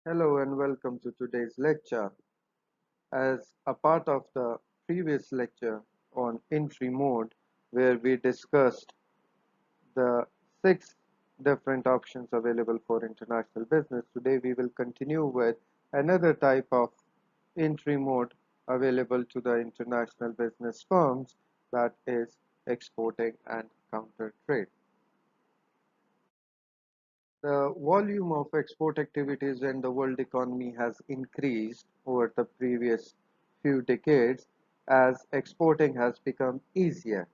Hello and welcome to today's lecture. As a part of the previous lecture on entry mode, where we discussed the six different options available for international business, today we will continue with another type of entry mode available to the international business firms, that is exporting and counter trade. The volume of export activities in the world economy has increased over the previous few decades as exporting has become easier,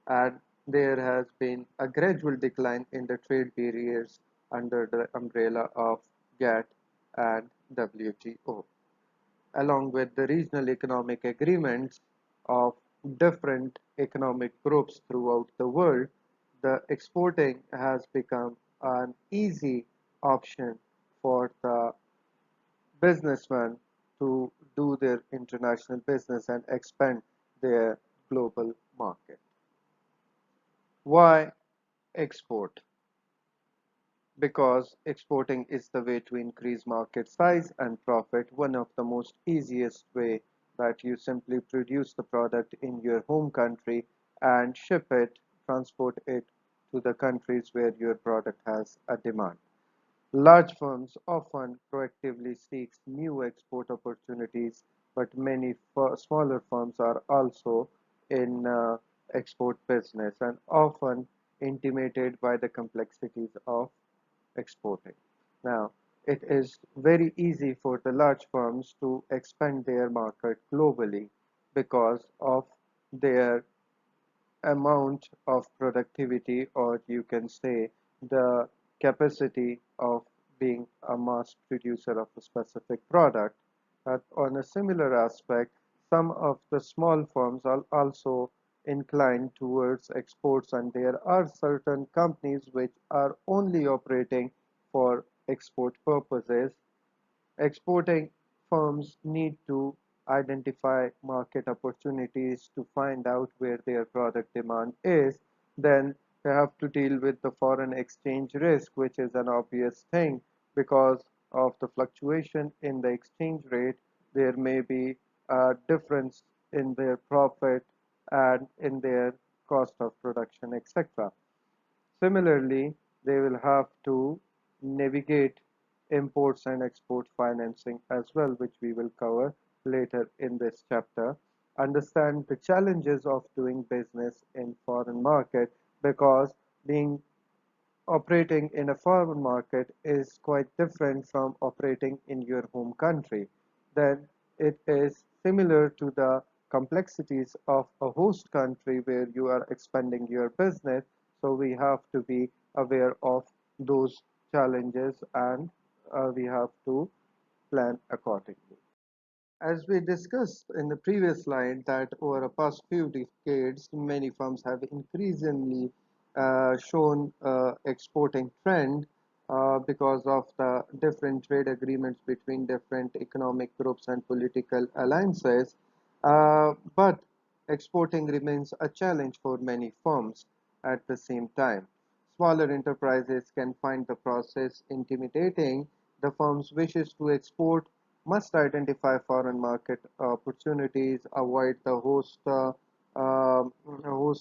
and there has been a gradual decline in the trade barriers under the umbrella of GATT and WTO. Along with the regional economic agreements of different economic groups throughout the world, the exporting has become an easy option for the businessmen to do their international business and expand their global market. Why export? Because exporting is the way to increase market size and profit. One of the most easiest way that you simply produce the product in your home country and ship it, transport it to the countries where your product has a demand. Large firms often proactively seek new export opportunities, but many smaller firms are also in export business and often intimidated by the complexities of exporting. Now, it is very easy for the large firms to expand their market globally because of their amount of productivity, or you can say the capacity of being a mass producer of a specific product. But on a similar aspect, some of the small firms are also inclined towards exports, and there are certain companies which are only operating for export purposes. Exporting firms need to identify market opportunities to find out where their product demand is. Then they have to deal with the foreign exchange risk, which is an obvious thing because of the fluctuation in the exchange rate. There may be a difference in their profit and in their cost of production, etc. Similarly, they will have to navigate imports and export financing as well, which we will cover later in this chapter. Understand the challenges of doing business in foreign market, because being operating in a foreign market is quite different from operating in your home country. Then it is similar to the complexities of a host country where you are expanding your business. So we have to be aware of those challenges, and we have to plan accordingly. As we discussed in the previous slide, that over the past few decades, many firms have increasingly shown exporting trend because of the different trade agreements between different economic groups and political alliances. But exporting remains a challenge for many firms at the same time. Smaller enterprises can find the process intimidating. The firm's wishes to export must identify foreign market opportunities, avoid the host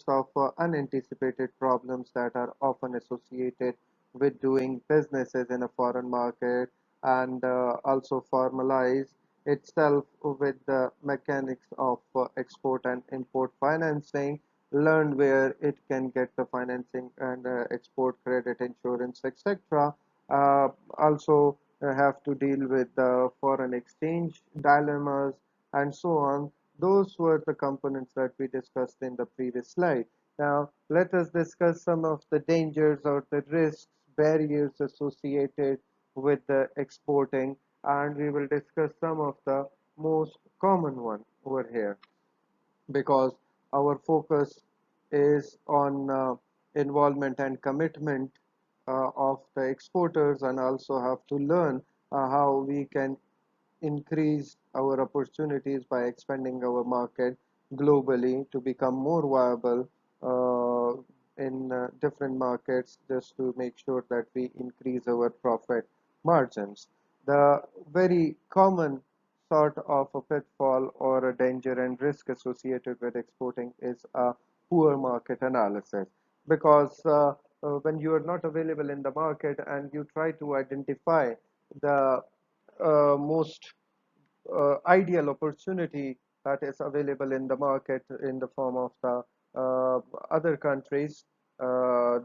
of unanticipated problems that are often associated with doing businesses in a foreign market, and also formalize itself with the mechanics of export and import financing, learn where it can get the financing and export credit insurance, etc. Also have to deal with the foreign exchange dilemmas and so on. Those were the components that we discussed in the previous slide. Now, let us discuss some of the dangers or the risks, barriers associated with the exporting, and we will discuss some of the most common one over here, because our focus is on involvement and commitment of the exporters, and also have to learn how we can increase our opportunities by expanding our market globally to become more viable in different markets, just to make sure that we increase our profit margins. The very common sort of a pitfall or a danger and risk associated with exporting is a poor market analysis, because when you are not available in the market and you try to identify the most ideal opportunity that is available in the market in the form of the uh, other countries'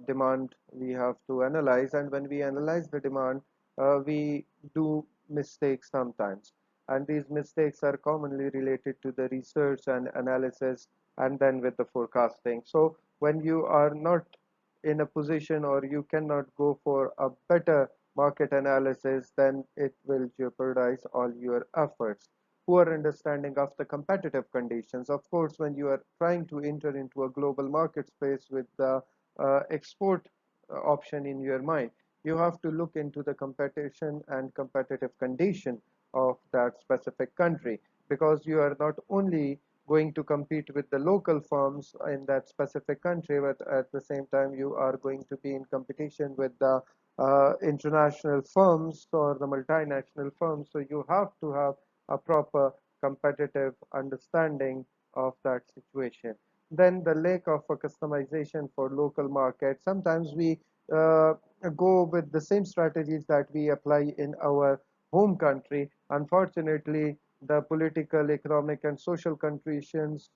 demand, we have to analyze. And when we analyze the demand, we do mistakes sometimes. And these mistakes are commonly related to the research and analysis and then with the forecasting. So when you are not in a position or you cannot go for a better market analysis, then it will jeopardize all your efforts. Poor understanding of the competitive conditions. Of course, when you are trying to enter into a global market space with the export option in your mind, you have to look into the competition and competitive condition of that specific country, because you are not only going to compete with the local firms in that specific country, but at the same time you are going to be in competition with the international firms or the multinational firms. So you have to have a proper competitive understanding of that situation. Then the lack of a customization for local market. Sometimes we uh, go with the same strategies that we apply in our home country. Unfortunately, the political, economic, and social conditions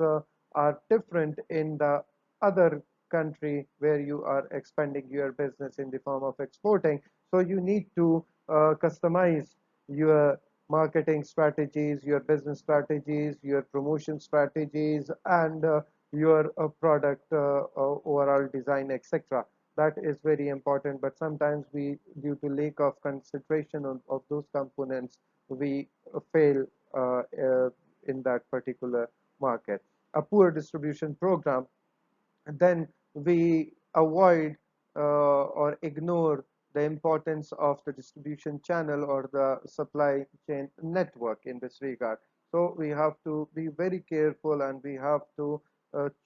are different in the other country where you are expanding your business in the form of exporting. So you need to customize your marketing strategies, your business strategies, your promotion strategies, and your product overall design, etc. That is very important. But sometimes we, due to lack of concentration of those components, we fail in that particular market. A poor distribution program, then we avoid or ignore the importance of the distribution channel or the supply chain network in this regard. So we have to be very careful, and we have to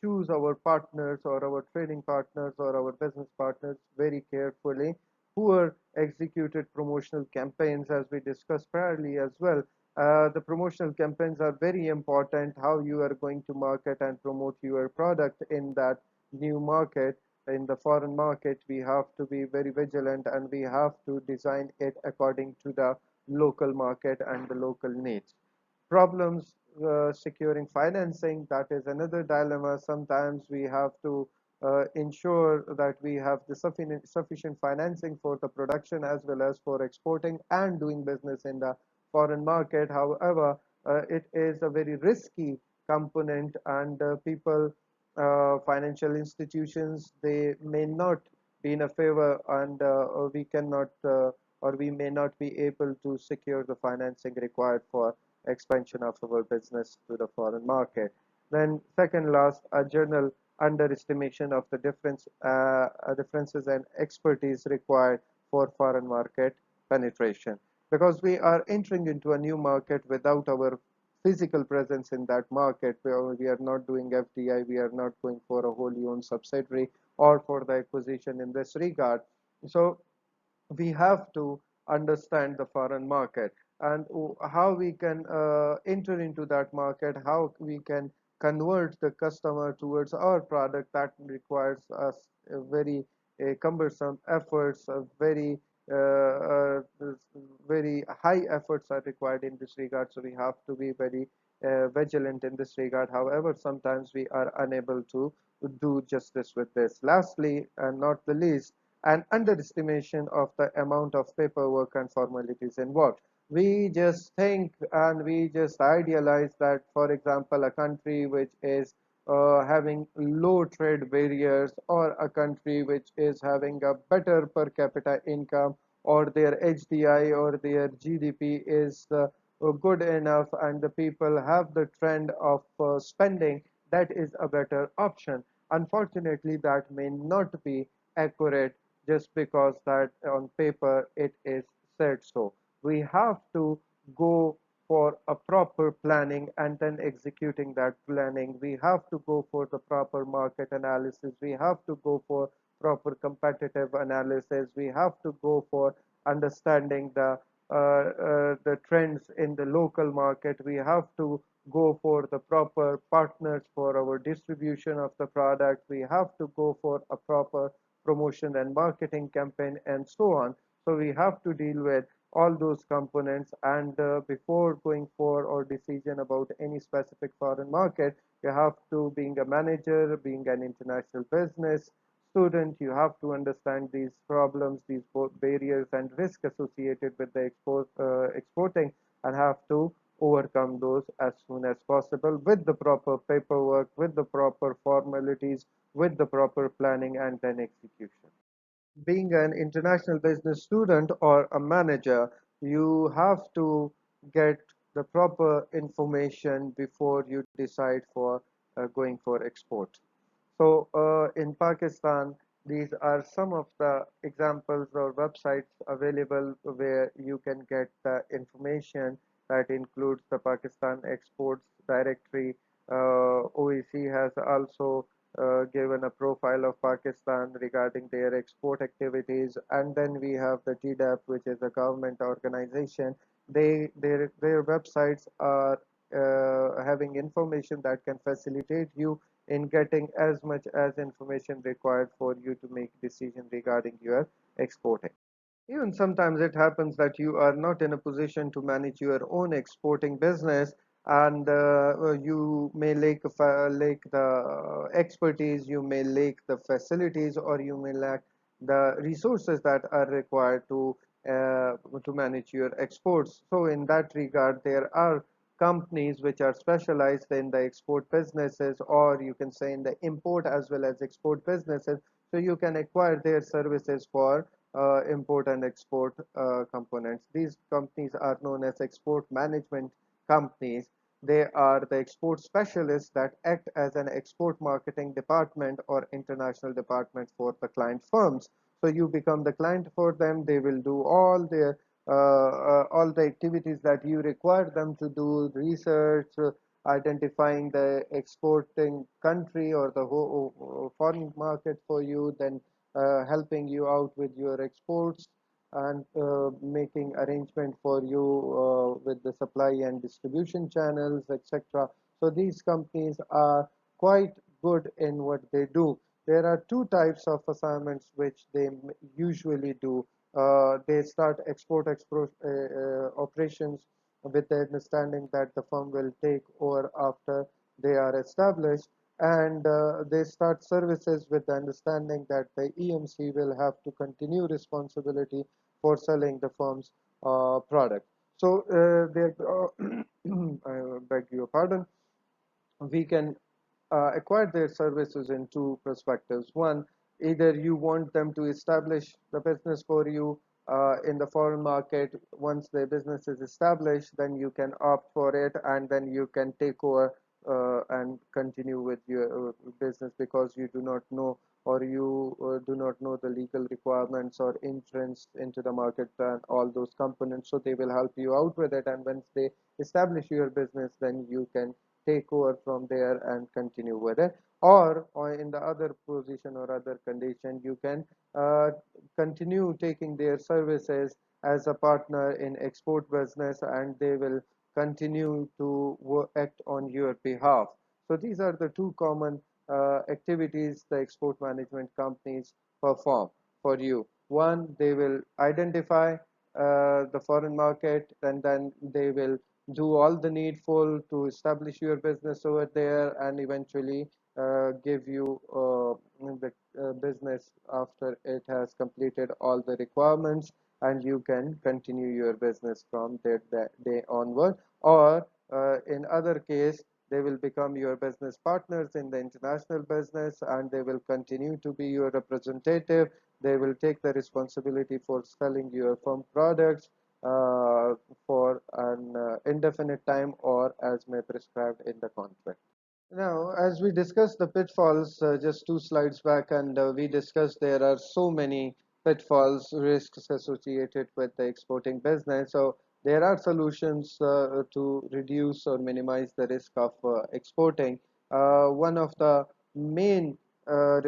choose our partners or our trading partners or our business partners very carefully. Poor executed promotional campaigns, as we discussed priorly as well. The promotional campaigns are very important. How you are going to market and promote your product in that new market, in the foreign market, we have to be very vigilant, and we have to design it according to the local market and the local needs. Problems securing financing, that is another dilemma. Sometimes we have to ensure that we have the sufficient financing for the production as well as for exporting and doing business in the foreign market. However, it is a very risky component, and people, financial institutions, they may not be in a favor, and or we cannot or we may not be able to secure the financing required for expansion of our business to the foreign market. Then second last, a general underestimation of the differences and expertise required for foreign market penetration, because we are entering into a new market without our physical presence in that market. We are not doing FDI, we are not going for a wholly owned subsidiary or for the acquisition in this regard. So we have to understand the foreign market and how we can enter into that market, how we can convert the customer towards our product. That requires us a very cumbersome efforts, a very high efforts are required in this regard. So we have to be very vigilant in this regard. However, sometimes we are unable to do justice with this. Lastly, and not the least, an underestimation of the amount of paperwork and formalities involved. We just think and we just idealize that, for example, a country which is having low trade barriers, or a country which is having a better per capita income, or their HDI or their GDP is good enough, and the people have the trend of spending, that is a better option. Unfortunately, that may not be accurate just because that on paper it is said so. We have to go for a proper planning and then executing that planning. We have to go for the proper market analysis. We have to go for proper competitive analysis. We have to go for understanding the the trends in the local market. We have to go for the proper partners for our distribution of the product. We have to go for a proper promotion and marketing campaign and so on. So we have to deal with all those components, and before going for or decision about any specific foreign market, you have to, being a manager, being an international business student, you have to understand these problems, these both barriers and risk associated with the exporting, and have to overcome those as soon as possible with the proper paperwork, with the proper formalities, with the proper planning and then execution. Being an international business student or a manager, you have to get the proper information before you decide for going for export. So in Pakistan, these are some of the examples or websites available where you can get the information that includes the Pakistan Exports Directory. OEC has also given a profile of Pakistan regarding their export activities, and then we have the GDAP, which is a government organization. Their websites are having information that can facilitate you in getting as much as information required for you to make decision regarding your exporting. Even sometimes it happens that you are not in a position to manage your own exporting business, and you may lack the expertise, you may lack the facilities, or you may lack the resources that are required to manage your exports. So in that regard, there are companies which are specialized in the export businesses, or you can say in the import as well as export businesses. So you can acquire their services for import and export components. These companies are known as export management companies. They are the export specialists that act as an export marketing department or international department for the client firms. So you become the client for them. They will do all the activities that you require them to do, research, identifying the exporting country or the whole foreign market for you, then helping you out with your exports, and making arrangement for you with the supply and distribution channels, etc. So these companies are quite good in what they do. There are two types of assignments which they usually do. They start operations with the understanding that the firm will take over after they are established, and they start services with the understanding that the EMC will have to continue responsibility for selling the firm's product. So I beg your pardon, we can acquire their services in two perspectives. One, either you want them to establish the business for you in the foreign market. Once the business is established, then you can opt for it, and then you can take over and continue with your business, because you do not know, or you do not know the legal requirements or entrance into the market and all those components. So they will help you out with it, and once they establish your business, then you can take over from there and continue with it. Or in the other position or other condition, you can uh, continue taking their services as a partner in export business, and they will continue to act on your behalf. So these are the two common activities the export management companies perform for you. One, they will identify the foreign market, and then they will do all the needful to establish your business over there, and eventually give you the business after it has completed all the requirements, and you can continue your business from that day onward. Or in other case, they will become your business partners in the international business, and they will continue to be your representative. They will take the responsibility for selling your firm products for an indefinite time, or as may prescribed in the contract. Now, as we discussed the pitfalls just two slides back, and we discussed there are so many pitfalls, risks associated with the exporting business. So there are solutions to reduce or minimize the risk of exporting. One of the main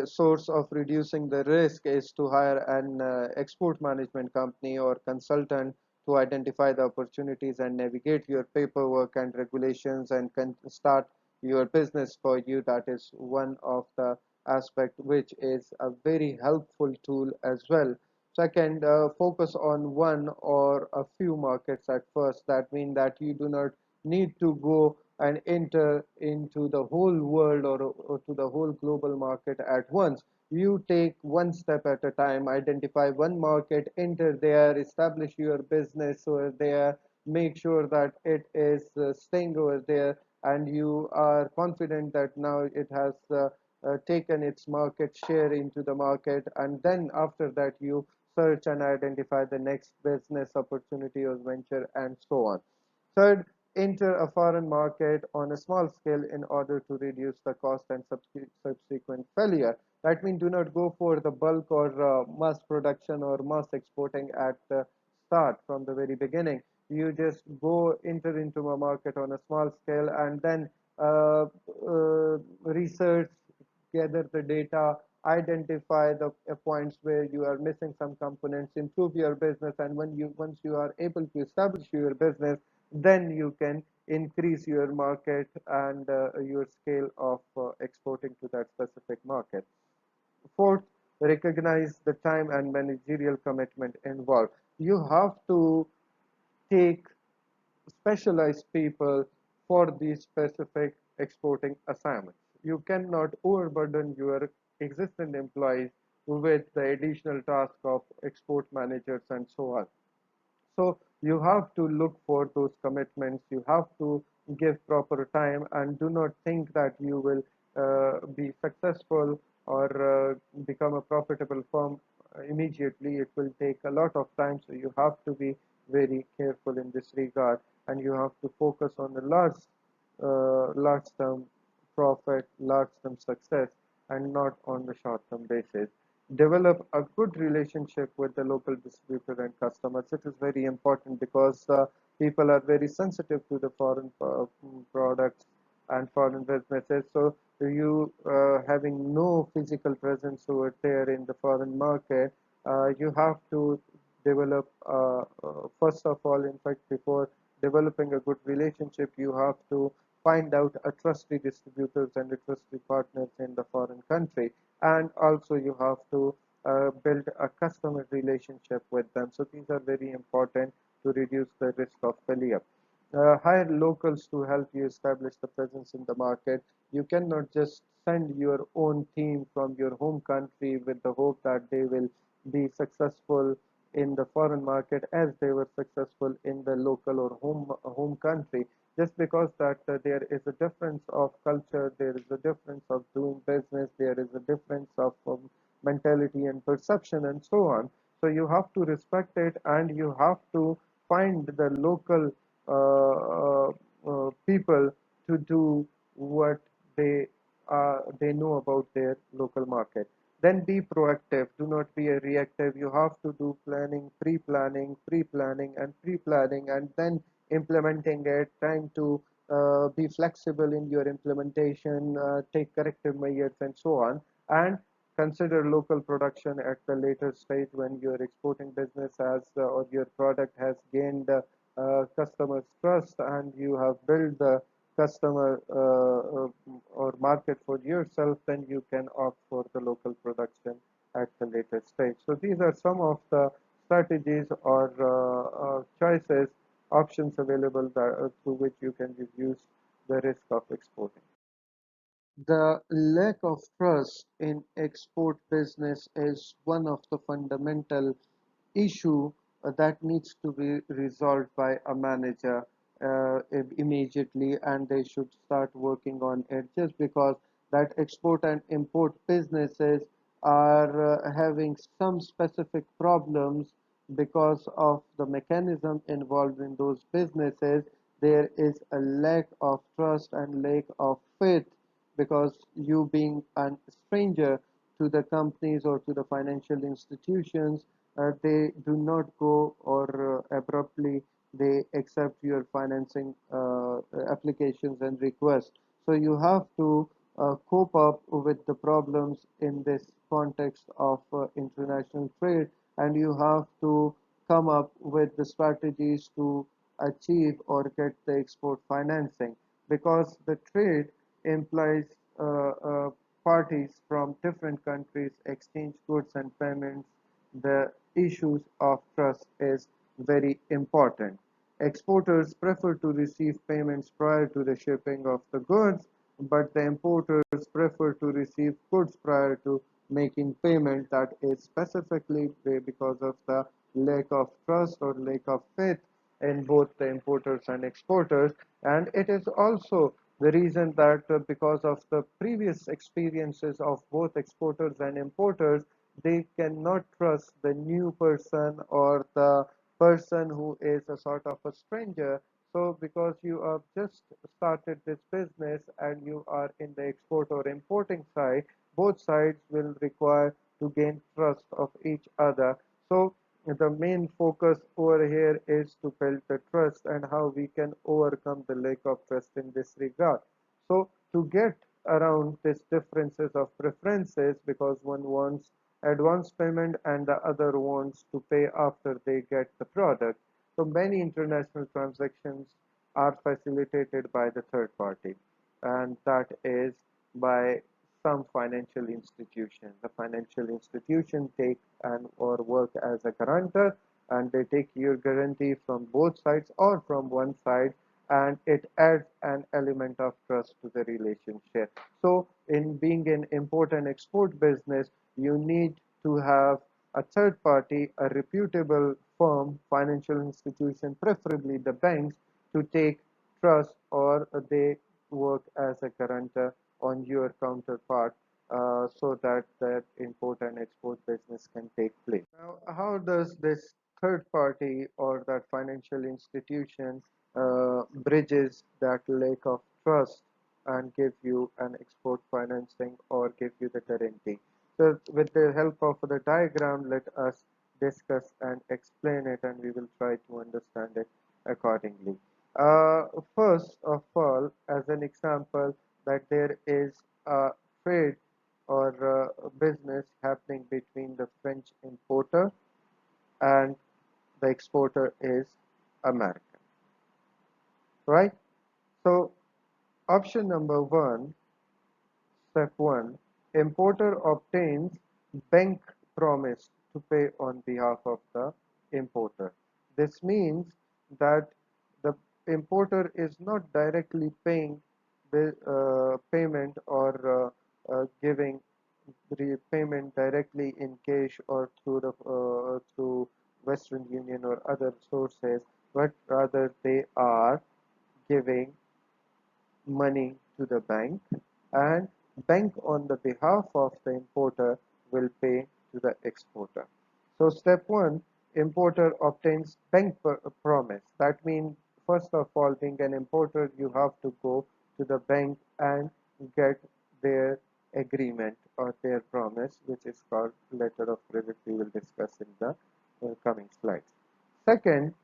source of reducing the risk is to hire an export management company or consultant to identify the opportunities and navigate your paperwork and regulations and can start your business for you. That is one of the aspect which is a very helpful tool as well. Second, focus on one or a few markets at first. That means that you do not need to go and enter into the whole world or to the whole global market at once. You take one step at a time, identify one market, enter there, establish your business over there, make sure that it is staying over there, and you are confident that now it has taken its market share into the market, and then after that you search and identify the next business opportunity or venture and so on. Third, enter a foreign market on a small scale in order to reduce the cost and subsequent failure. That means do not go for the bulk or mass production or mass exporting at the start from the very beginning. You just go enter into a market on a small scale and then research, gather the data, identify the points where you are missing some components, improve your business, and once you are able to establish your business, then you can increase your market and your scale of exporting to that specific market. Fourth, recognize the time and managerial commitment involved. You have to take specialized people for these specific exporting assignments. You cannot overburden your existing employees with the additional task of export managers and so on. So you have to look for those commitments. You have to give proper time and do not think that you will be successful or become a profitable firm immediately. It will take a lot of time. So you have to be very careful in this regard, and you have to focus on the large term profit, large term success, and not on the short term basis. Develop a good relationship with the local distributor and customers. It is very important because people are very sensitive to the foreign products and foreign businesses. So you having no physical presence over there in the foreign market, you have to develop first of all, in fact, before developing a good relationship, you have to find out a trusted distributors and a trusted partners in the foreign country, and also you have to build a customer relationship with them. So these are very important to reduce the risk of failure. Hire locals to help you establish the presence in the market. You cannot just send your own team from your home country with the hope that they will be successful in the foreign market as they were successful in the local or home country. Just because that there is a difference of culture, there is a difference of doing business, there is a difference of mentality and perception and so on. So you have to respect it, and you have to find the local people to do what they know about their local market. Then be proactive. Do not be a reactive. You have to do planning, pre-planning, pre-planning, and pre-planning, and then implementing it. Trying to be flexible in your implementation, take corrective measures, and so on. And consider local production at the later stage when your exporting business has or your product has gained customers' trust and you have built the customer or market for yourself, then you can opt for the local production at the later stage. So these are some of the strategies or choices, options available that, through which you can reduce the risk of exporting. The lack of trust in export business is one of the fundamental issue that needs to be resolved by a manager immediately, and they should start working on it, just because that export and import businesses are having some specific problems because of the mechanism involved in those businesses. There is a lack of trust and lack of faith, because you being a stranger to the companies or to the financial institutions, they do not go or abruptly they accept your financing applications and requests. So you have to cope up with the problems in this context of international trade, and you have to come up with the strategies to achieve or get the export financing, because the trade implies parties from different countries exchange goods and payments. The issues of trust is very important. Exporters prefer to receive payments prior to the shipping of the goods, but the importers prefer to receive goods prior to making payment. That is specifically because of the lack of trust or lack of faith in both the importers and exporters. And it is also the reason that because of the previous experiences of both exporters and importers, they cannot trust the new person or the person who is a sort of a stranger. So because you have just started this business and you are in the export or importing side, both sides will require to gain trust of each other. So the main focus over here is to build the trust and how we can overcome the lack of trust in this regard. So to get around these differences of preferences, because one wants advance payment and the other wants to pay after they get the product, so many international transactions are facilitated by the third party, and that is by some financial institution. The financial institution take and or work as a guarantor, and they take your guarantee from both sides or from one side, and it adds an element of trust to the relationship. So in being an import and export business, you need to have a third party, a reputable firm, financial institution, preferably the banks, to take trust, or they work as a guarantor on your counterpart, so that that import and export business can take place. Now, how does this third party or that financial institution bridges that lack of trust and give you an export financing or give you the guarantee? So with the help of the diagram, let us discuss and explain it, and we will try to understand it accordingly. Uh, First of all, as an example, that there is a trade or business happening between the French importer and the exporter is American, right? So option number one, step one, importer obtains bank promise to pay on behalf of the importer. This means that the importer is not directly paying the payment or giving repayment directly in cash or through the through Western Union or other sources, but rather they are giving money to the bank, and bank on the behalf of the importer will pay to the exporter. So step one, importer obtains bank promise. That means first of all, being an importer, you have to go to the bank and get their agreement or their promise, which is called letter of credit. We will discuss in the coming slides. Second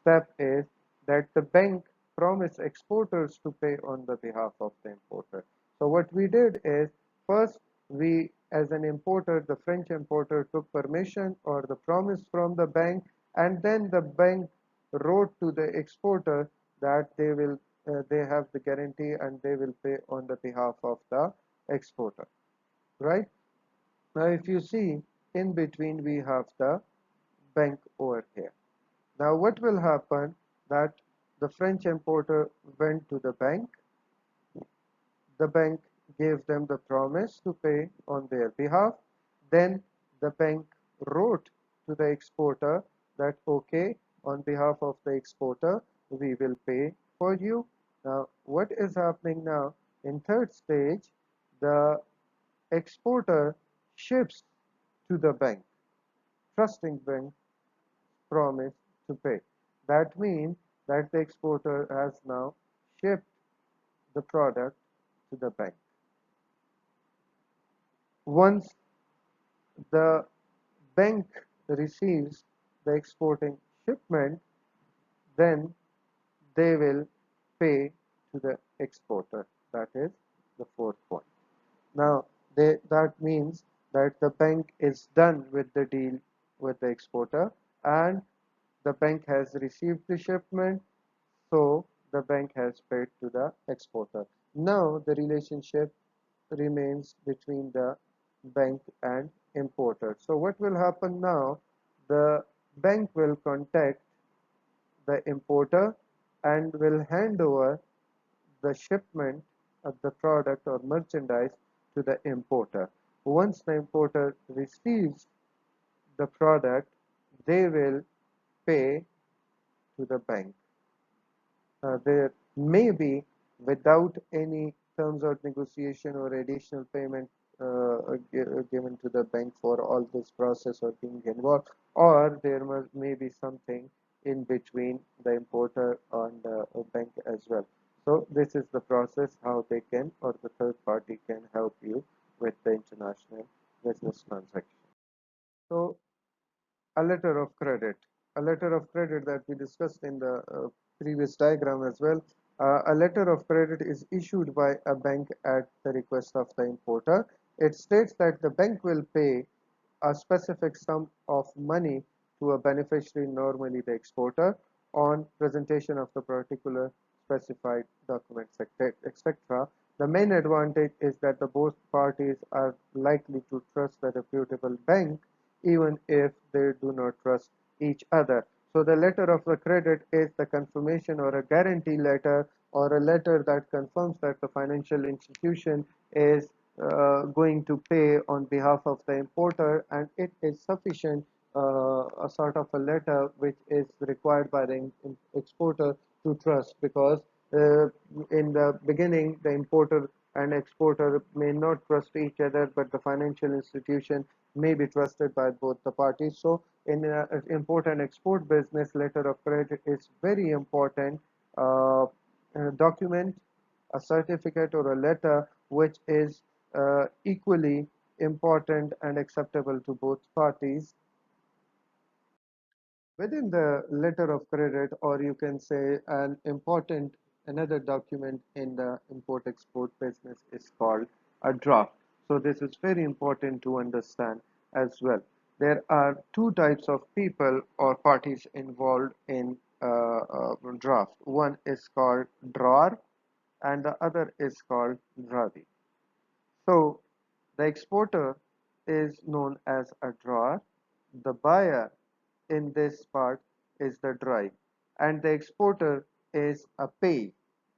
step is that the bank promised exporters to pay on the behalf of the importer. So what we did is, first we, as an importer, the French importer, took permission or the promise from the bank, and then the bank wrote to the exporter that they have the guarantee and they will pay on the behalf of the exporter, right? Now if you see, in between we have the bank over here. Now what will happen, that the French importer went to the bank gave them the promise to pay on their behalf, then the bank wrote to the exporter that okay, on behalf of the exporter we will pay for you. Now what is happening now, in third stage, the exporter ships to the bank, trusting bank promise to pay. That means that the exporter has now shipped the product to the bank. Once the bank receives the exporting shipment, then they will pay to the exporter. That is the fourth point. Now, that means that the bank is done with the deal with the exporter, and the bank has received the shipment, so the bank has paid to the exporter. Now the relationship remains between the bank and importer. So what will happen now? The bank will contact the importer and will hand over the shipment of the product or merchandise to the importer. Once the importer receives the product, they will pay to the bank. There may be, without any terms of negotiation or additional payment given to the bank for all this process or being involved, or there may be something in between the importer and the bank as well. So this is the process how they can, or the third party can help you with the international business transaction. So a letter of credit. A letter of credit that we discussed in the previous diagram as well. A letter of credit is issued by a bank at the request of the importer. It states that the bank will pay a specific sum of money to a beneficiary, normally the exporter, on presentation of the particular specified documents, etc. The main advantage is that the both parties are likely to trust a reputable bank even if they do not trust each other. So the letter of the credit is the confirmation or a guarantee letter or a letter that confirms that the financial institution is going to pay on behalf of the importer, and it is sufficient, a sort of a letter which is required by the exporter to trust, because uh, in the beginning the importer and exporter may not trust each other, but the financial institution may be trusted by both the parties. So in import and export business, letter of credit is very important document, a certificate or a letter which is equally important and acceptable to both parties. Within the letter of credit, or you can say an important another document in the import export business, is called a draft. So this is very important to understand as well. There are two types of people or parties involved in draft. One is called drawer and the other is called drawi. So the exporter is known as a drawer, the buyer in this part is the dry, and the exporter is a pay,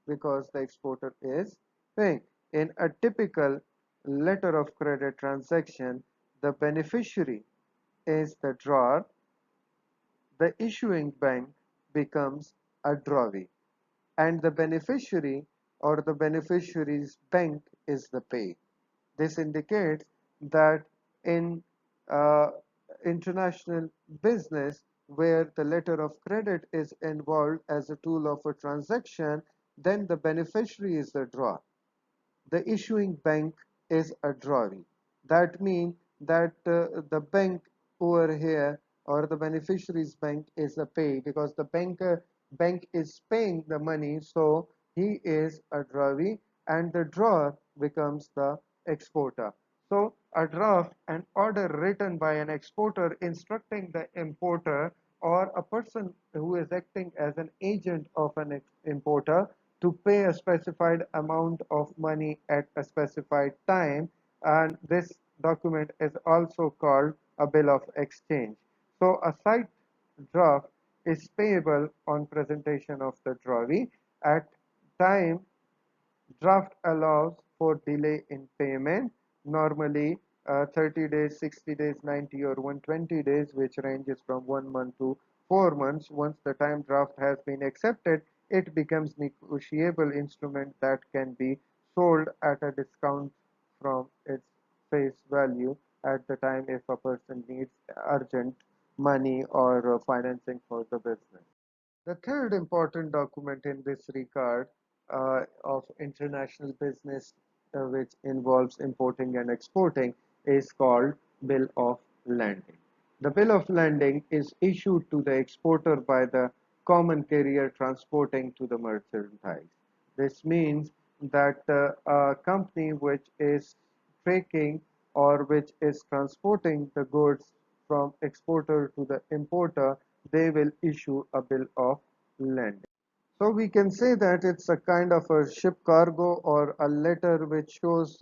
because the exporter is paying. In a typical letter of credit transaction, the beneficiary is the drawer, the issuing bank becomes a drawee, and the beneficiary or the beneficiary's bank is the pay. This indicates that in uh, international business, where the letter of credit is involved as a tool of a transaction, then the beneficiary is the drawer. The issuing bank is a drawee. That means that the bank over here, or the beneficiary's bank, is a pay, because the bank is paying the money, so he is a drawee, and the drawer becomes the exporter. So a draft, an order written by an exporter instructing the importer or a person who is acting as an agent of an importer to pay a specified amount of money at a specified time, and this document is also called a bill of exchange. So a side draft is payable on presentation of the drawee. At time, draft allows for delay in payment, normally 30 days, 60 days, 90 or 120 days, which ranges from 1 month to 4 months. Once the time draft has been accepted, it becomes negotiable instrument that can be sold at a discount from its face value at the time if a person needs urgent money or financing for the business. The third important document in this regard of international business, which involves importing and exporting, is called Bill of Landing. The Bill of Landing is issued to the exporter by the common carrier transporting to the merchandise. This means that a company which is taking or which is transporting the goods from exporter to the importer they will issue a bill of lading. So we can say that it's a kind of a ship cargo or a letter which shows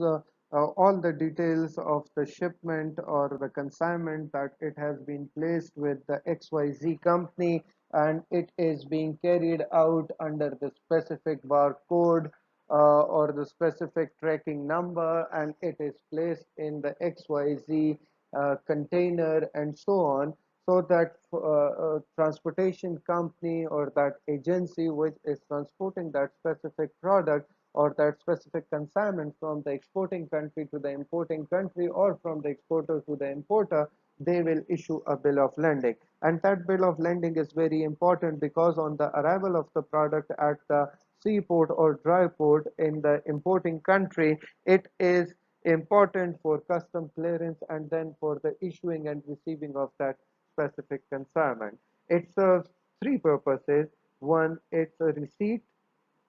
all the details of the shipment or the consignment that it has been placed with the XYZ company, and it is being carried out under the specific barcode or the specific tracking number, and it is placed in the XYZ container and so on, so that transportation company or that agency which is transporting that specific product or that specific consignment from the exporting country to the importing country or from the exporter to the importer, they will issue a bill of lading. And that bill of lading is very important because on the arrival of the product at the seaport or dry port in the importing country, it is important for custom clearance and then for the issuing and receiving of that specific consignment. It serves three purposes. One, it's a receipt.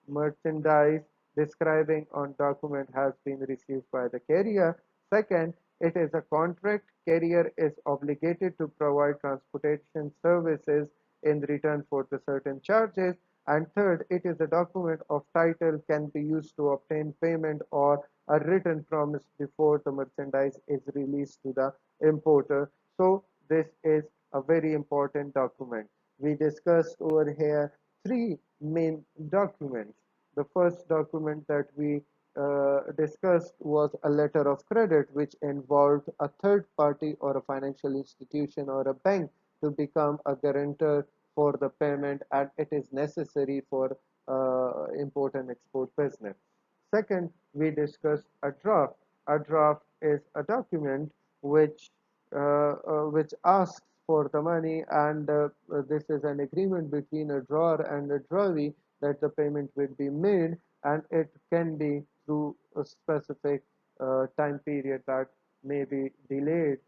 Merchandise describing on document has been received by the carrier. Second, it is a contract. Carrier is obligated to provide transportation services in return for the certain charges. And third, it is a document of title, can be used to obtain payment or a written promise before the merchandise is released to the importer. So this is a very important document. We discussed over here three main documents. The first document that we discussed was a letter of credit, which involved a third party or a financial institution or a bank to become a guarantor for the payment, and it is necessary for import and export business. Second, we discussed a draft. A draft is a document which asks for the money, and this is an agreement between a drawer and a drawee that the payment will be made, and it can be through a specific time period that may be delayed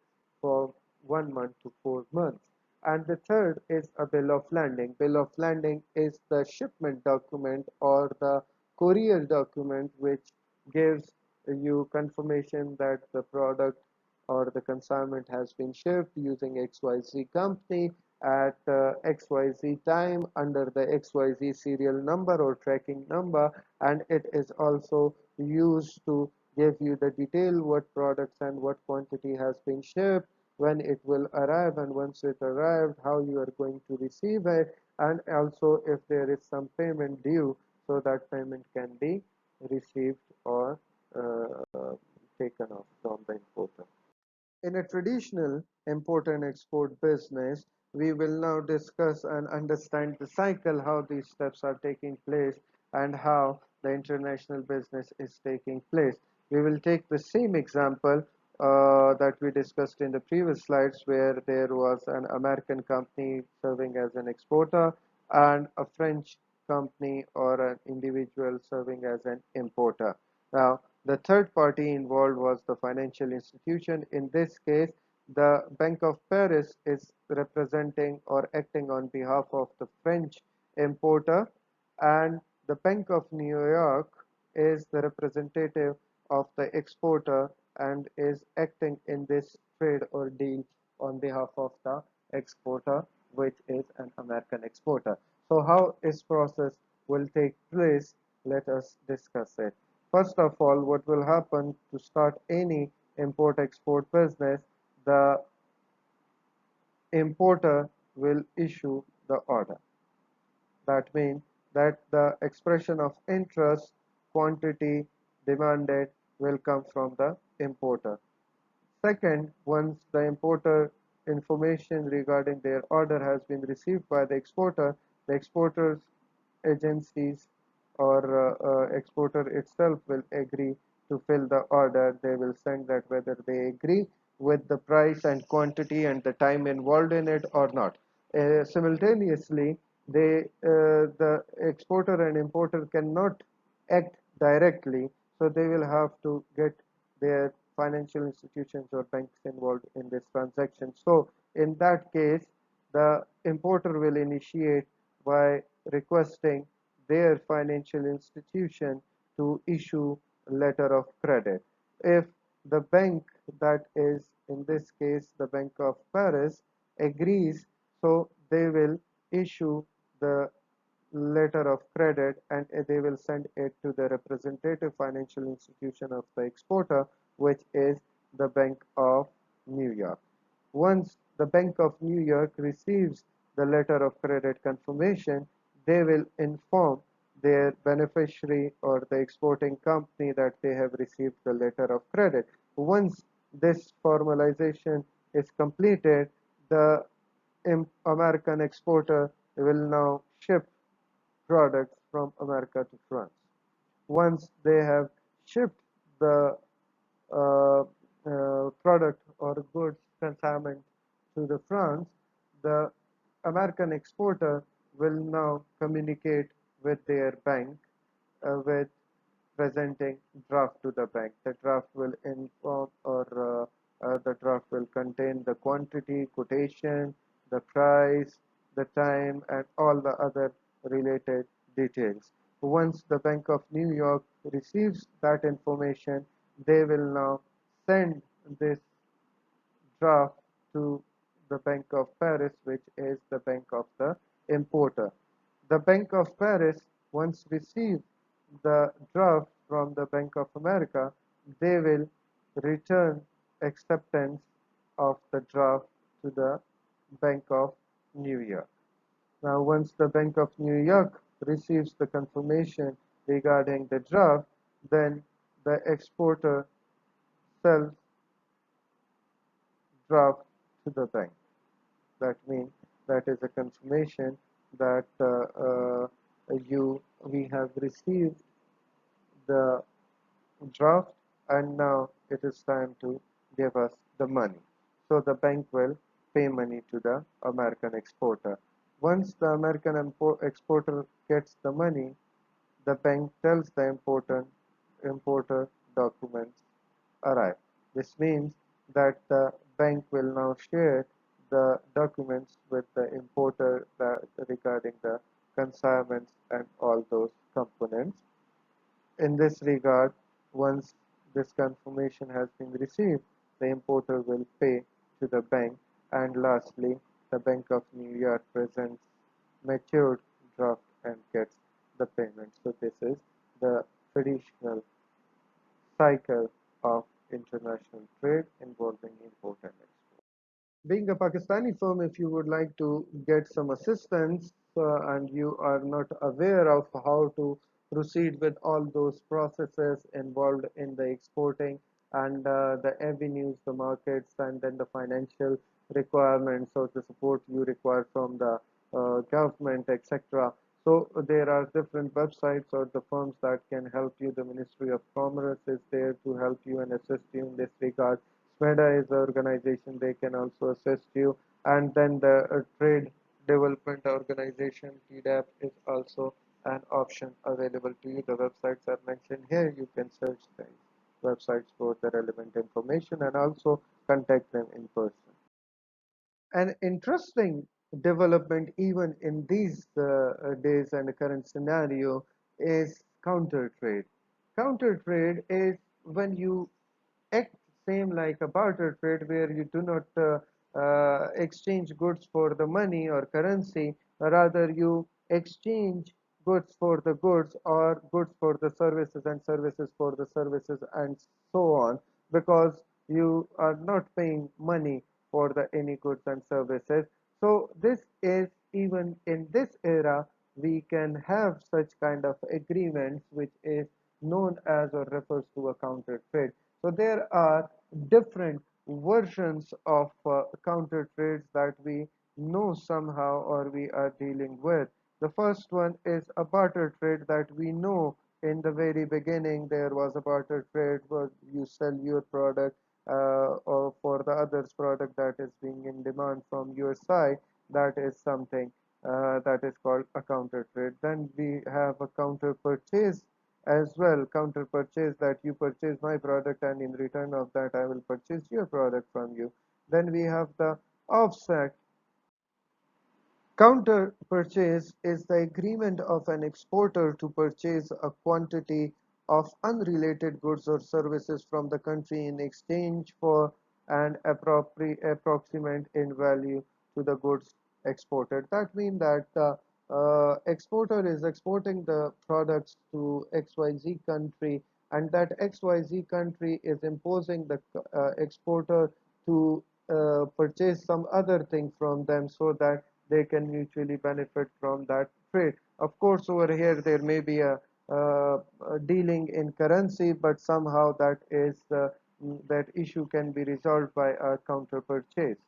for 1 month to 4 months. And the third is a bill of lading. Bill of lading is the shipment document or the courier document which gives you confirmation that the product or the consignment has been shipped using XYZ company at XYZ time under the XYZ serial number or tracking number, and it is also used to give you the detail what products and what quantity has been shipped, when it will arrive, and once it arrived, how you are going to receive it, and also if there is some payment due, so that payment can be received or taken off from the importer. In a traditional import and export business, we will now discuss and understand the cycle, how these steps are taking place, and how the international business is taking place. We will take the same example that we discussed in the previous slides, where there was an American company serving as an exporter and a French company or an individual serving as an importer. Now, the third party involved was the financial institution. In this case, the Bank of Paris is representing or acting on behalf of the French importer, and the Bank of New York is the representative of the exporter and is acting in this trade or deal on behalf of the exporter, which is an American exporter. So how this process will take place, let us discuss it. First of all, what will happen to start any import-export business, the importer will issue the order. That means that the expression of interest, quantity demanded will come from the importer. Second, once the importer information regarding their order has been received by the exporter, the exporter's agencies or exporter itself will agree to fill the order. They will send that whether they agree with the price and quantity and the time involved in it or not. Simultaneously, the exporter and importer cannot act directly, so they will have to get their financial institutions or banks involved in this transaction. So in that case, the importer will initiate by requesting their financial institution to issue a letter of credit. If the bank, that is in this case the Bank of Paris, agrees, so they will issue the letter of credit and they will send it to the representative financial institution of the exporter, which is the Bank of New York. Once the Bank of New York receives the letter of credit confirmation, they will inform their beneficiary or the exporting company that they have received the letter of credit. Once this formalization is completed, the American exporter will now ship products from America to France. Once they have shipped the product or goods consignment to the France, the American exporter will now communicate with their bank with presenting draft to the bank. The draft will inform or the draft will contain the quantity, quotation, the price, the time, and all the other related details. Once the Bank of New York receives that information, they will now send this draft to the Bank of Paris, which is the bank of the importer. The Bank of Paris, once receive the draft from the Bank of America, they will return acceptance of the draft to the Bank of New York. Now, once the Bank of New York receives the confirmation regarding the draft, then the exporter sells draft to the bank. That means that is a confirmation that we have received the draft and now it is time to give us the money. So the bank will pay money to the American exporter. Once the American exporter gets the money, the bank tells the importer documents arrive. This means that the bank will now share the documents with the importer regarding the consignments and all those components. In this regard, once this confirmation has been received, the importer will pay to the bank, and lastly, the Bank of New York presents matured draft and gets the payment. So this is the traditional cycle of international trade involving import and export. Being a Pakistani firm, if you would like to get some assistance and you are not aware of how to proceed with all those processes involved in the exporting and the avenues, the markets, and then the financial requirements or the support you require from the government, etc. So there are different websites or the firms that can help you. The Ministry of Commerce is there to help you and assist you in this regard. SMEDA is an organization, they can also assist you. And then the Trade Development Organization, TDAP, is also an option available to you. The websites are mentioned here. You can search the websites for the relevant information and also contact them in person. An interesting development even in these days and the current scenario is counter trade. Counter trade is when you act same like a barter trade where you do not exchange goods for the money or currency, rather you exchange goods for the goods or goods for the services and services for the services and so on, because you are not paying money for the any goods and services. So this is, even in this era, we can have such kind of agreements which is known as or refers to a counter trade. So there are different versions of counter trades that we know somehow or we are dealing with. The first one is a barter trade that we know. In the very beginning there was a barter trade where you sell your product or for the other's product that is being in demand from your side. That is something that is called a counter trade. Then we have a counter purchase as well. Counter purchase, that you purchase my product and in return of that I will purchase your product from you. Then we have the offset. Counter purchase is the agreement of an exporter to purchase a quantity of unrelated goods or services from the country in exchange for an approximate in value to the goods exported. That means that the exporter is exporting the products to XYZ country, and that XYZ country is imposing the exporter to purchase some other thing from them so that they can mutually benefit from that trade. Of course, over here there may be a dealing in currency, but somehow that issue can be resolved by a counter purchase.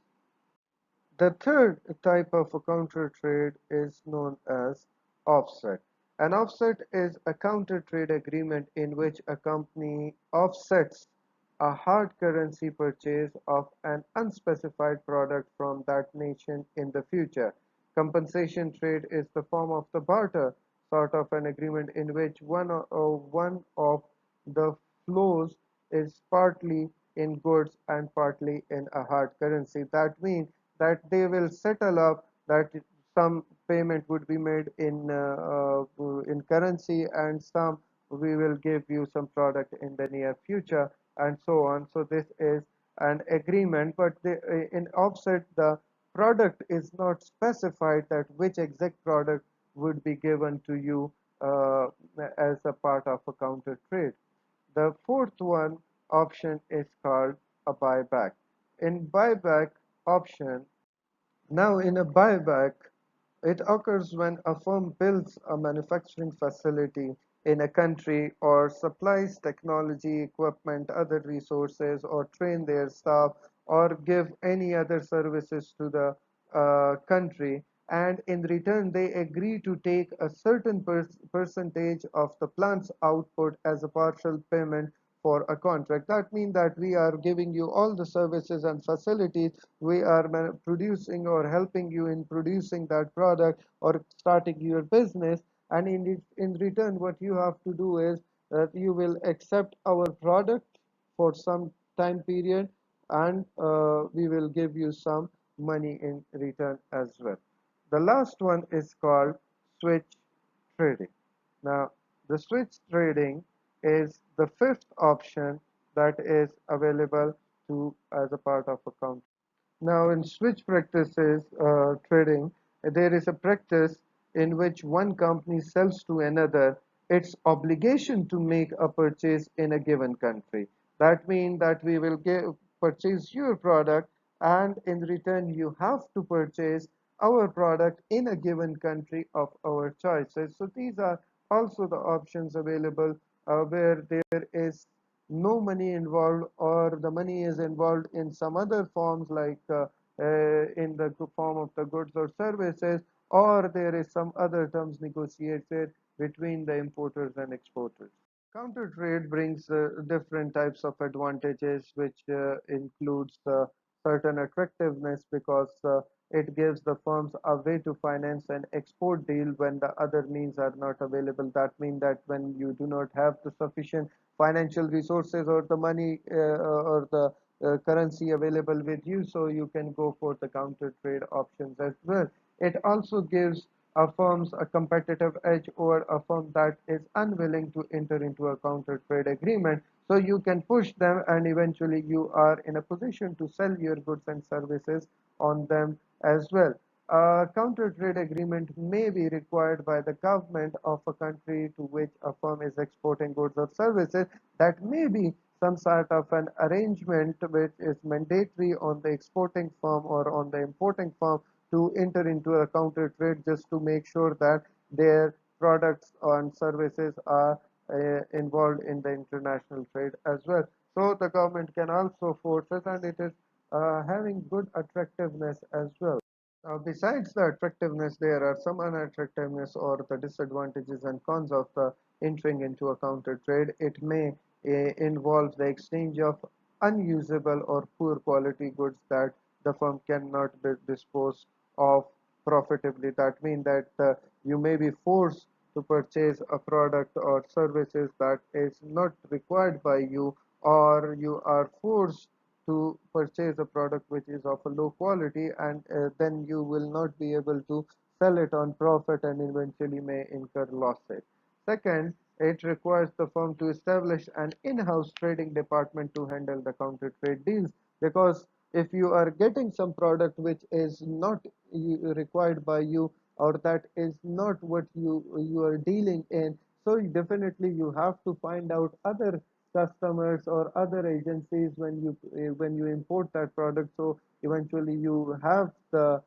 The third type of a counter trade is known as offset. An offset is a counter trade agreement in which a company offsets a hard currency purchase of an unspecified product from that nation in the future. Compensation trade is the form of the barter, sort of an agreement in which one of the flows is partly in goods and partly in a hard currency. That means that they will settle up that some payment would be made in currency, and some we will give you some product in the near future, and so on. So this is an agreement, but in offset the product is not specified that which exact product would be given to you uh, as a part of a counter trade. The fourth one option is called a buyback. In buyback option, now, in a buyback, it occurs when a firm builds a manufacturing facility in a country or supplies technology, equipment, other resources, or train their staff, or give any other services to the country. And in return, they agree to take a certain percentage of the plant's output as a partial payment for a contract. That means that we are giving you all the services and facilities, we are producing or helping you in producing that product or starting your business, and in return what you have to do is that you will accept our product for some time period, and we will give you some money in return as well. The last one is called switch trading. Now, the switch trading is the fifth option that is available to as a part of account. Now, in switch practices trading, there is a practice in which one company sells to another its obligation to make a purchase in a given country. That means that we will purchase your product, and in return, you have to purchase our product in a given country of our choices. So, these are also the options available where there is no money involved, or the money is involved in some other forms like in the form of the goods or services, or there is some other terms negotiated between the importers and exporters. Counter trade brings different types of advantages, which includes certain attractiveness because it gives the firms a way to finance an export deal when the other means are not available. That means that when you do not have the sufficient financial resources or the money or the currency available with you, so you can go for the counter trade options as well. It also gives firms a competitive edge over a firm that is unwilling to enter into a counter trade agreement. So you can push them, and eventually you are in a position to sell your goods and services on them as well. A counter trade agreement may be required by the government of a country to which a firm is exporting goods or services. That may be some sort of an arrangement which is mandatory on the exporting firm or on the importing firm to enter into a counter trade, just to make sure that their products and services are involved in the international trade as well. So the government can also force it, and it is having good attractiveness as well. Besides the attractiveness, there are some unattractiveness or the disadvantages and cons of entering into a counter trade. It may involve the exchange of unusable or poor quality goods that the firm cannot be disposed of profitably. That means that you may be forced to purchase a product or services that is not required by you, or you are forced to purchase a product which is of a low quality, and then you will not be able to sell it on profit and eventually may incur losses. Second, it requires the firm to establish an in-house trading department to handle the counter trade deals, because if you are getting some product which is not required by you, or that is not what you are dealing in, so definitely you have to find out other customers or other agencies when you import that product, so eventually you have the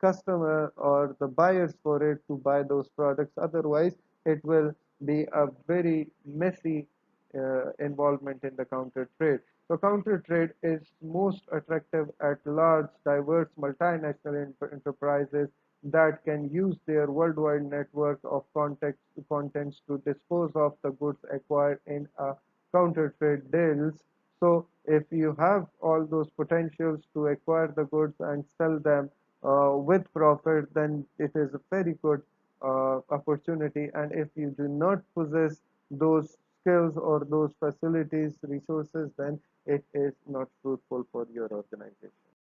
customer or the buyers for it to buy those products. Otherwise it will be a very messy involvement in the counter trade. So counter trade is most attractive at large, diverse multinational enterprises that can use their worldwide network of contents to dispose of the goods acquired in a counter trade deals. So if you have all those potentials to acquire the goods and sell them with profit, then it is a very good opportunity. And if you do not possess those skills or those facilities, resources, then it is not fruitful for your organization.